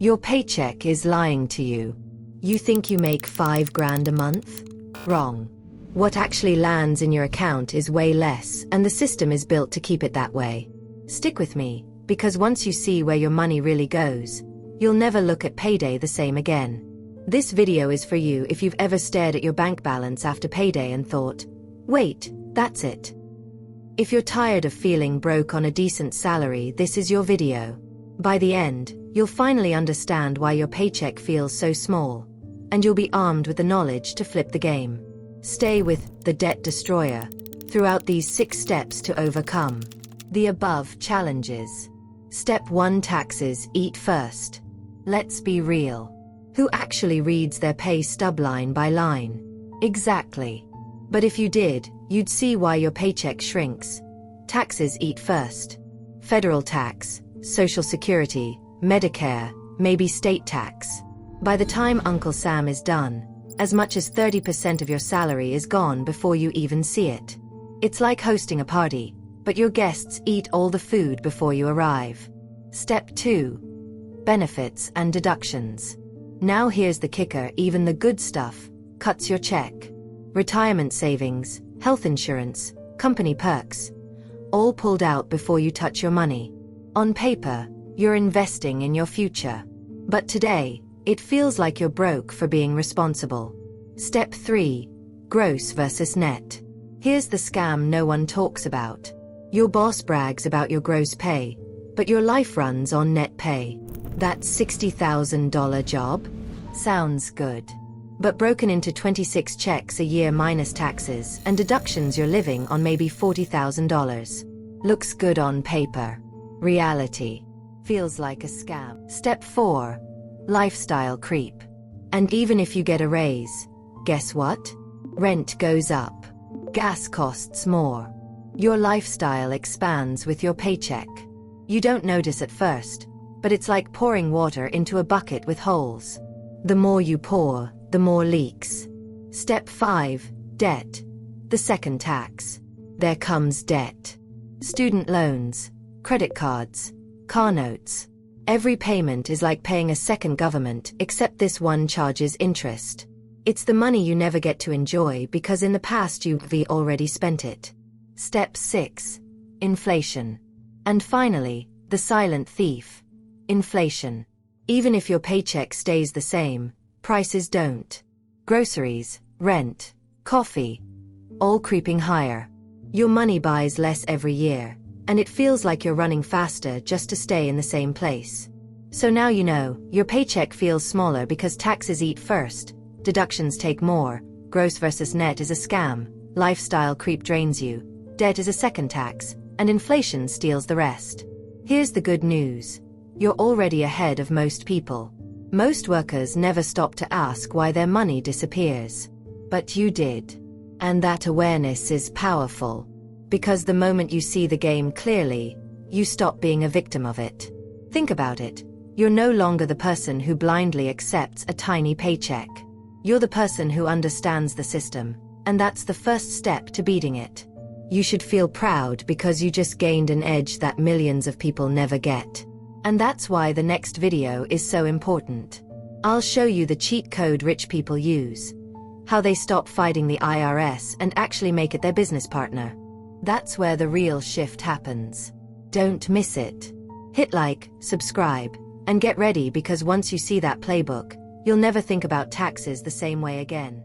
Your paycheck is lying to you. You think you make 5 grand a month? Wrong. What actually lands in your account is way less, and the system is built to keep it that way. Stick with me, because once you see where your money really goes, you'll never look at payday the same again. This video is for you if you've ever stared at your bank balance after payday and thought, wait, that's it. If you're tired of feeling broke on a decent salary, this is your video. By the end, you'll finally understand why your paycheck feels so small, and you'll be armed with the knowledge to flip the game. Stay with The Debt Destroyer throughout these 6 steps to overcome the above challenges. Step 1: Taxes eat first. Let's be real. Who actually reads their pay stub line by line? Exactly. But if you did, you'd see why your paycheck shrinks. Taxes eat first. Federal tax, Social Security, Medicare, maybe state tax. By the time Uncle Sam is done, as much as 30% of your salary is gone before you even see it. It's like hosting a party, but your guests eat all the food before you arrive. Step 2: Benefits and deductions. Now here's the kicker: even the good stuff cuts your check. Retirement savings, health insurance, company perks, all pulled out before you touch your money. On paper, you're investing in your future. But today, it feels like you're broke for being responsible. Step 3: Gross versus net. Here's the scam no one talks about. Your boss brags about your gross pay, but your life runs on net pay. That $60,000 job? Sounds good. But broken into 26 checks a year minus taxes and deductions, you're living on maybe $40,000. Looks good on paper. Reality feels like a scam. Step 4: Lifestyle creep. And even if you get a raise, guess what? Rent goes up. Gas costs more. Your lifestyle expands with your paycheck. You don't notice at first, but it's like pouring water into a bucket with holes. The more you pour, the more leaks. Step 5: Debt. The second tax. There comes debt. Student loans, credit cards, car notes. Every payment is like paying a second government, except this one charges interest. It's the money you never get to enjoy because in the past you've already spent it. Step 6: Inflation. And finally, the silent thief: inflation. Even if your paycheck stays the same, prices don't. Groceries, rent, coffee, all creeping higher. Your money buys less every year, and it feels like you're running faster just to stay in the same place. So now you know, your paycheck feels smaller because taxes eat first, deductions take more, gross versus net is a scam, lifestyle creep drains you, debt is a second tax, and inflation steals the rest. Here's the good news. You're already ahead of most people. Most workers never stop to ask why their money disappears. But you did. And that awareness is powerful. Because the moment you see the game clearly, you stop being a victim of it. Think about it. You're no longer the person who blindly accepts a tiny paycheck. You're the person who understands the system, and that's the first step to beating it. You should feel proud because you just gained an edge that millions of people never get. And that's why the next video is so important. I'll show you the cheat code rich people use. How they stop fighting the IRS and actually make it their business partner. That's where the real shift happens. Don't miss it. Hit like, subscribe, and get ready because once you see that playbook, you'll never think about taxes the same way again.